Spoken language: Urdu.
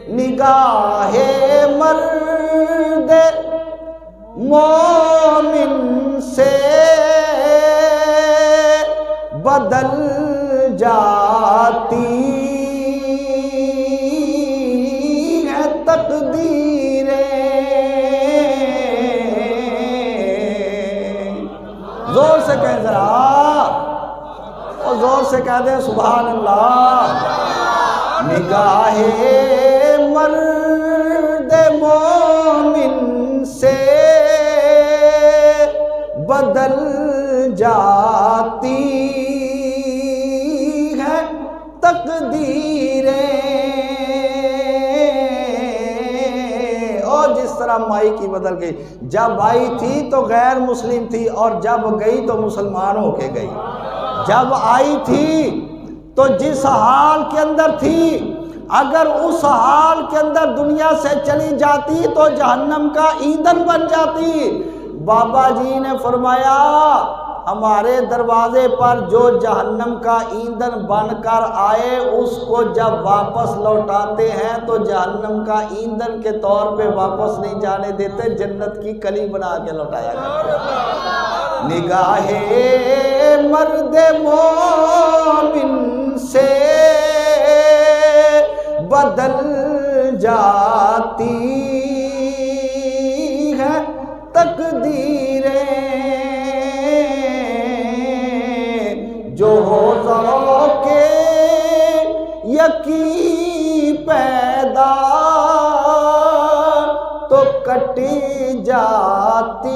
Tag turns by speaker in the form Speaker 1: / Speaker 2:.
Speaker 1: نگاہ مرد مومن سے بدل جاتی ہے تقدیریں۔ زور سے کہیں ذرا، اور زور سے کہہ دیں سبحان اللہ۔ نگاہ مرد مومن سے بدل جاتی ہے تقدیریں۔ اور جس طرح مائی کی بدل گئی، جب آئی تھی تو غیر مسلم تھی اور جب گئی تو مسلمان ہو کے گئی۔ جب آئی تھی تو جس حال کے اندر تھی، اگر اس حال کے اندر دنیا سے چلی جاتی تو جہنم کا ایندھن بن جاتی۔ بابا جی نے فرمایا ہمارے دروازے پر جو جہنم کا ایندھن بن کر آئے اس کو جب واپس لوٹاتے ہیں تو جہنم کا ایندھن کے طور پہ واپس نہیں جانے دیتے، جنت کی کلی بنا کے لوٹایا کرتے۔ نگاہ مرد مومن سے بدل جاتی ہے تقدیریں۔ جو ہو ذوق یقین پیدا تو کٹ جاتی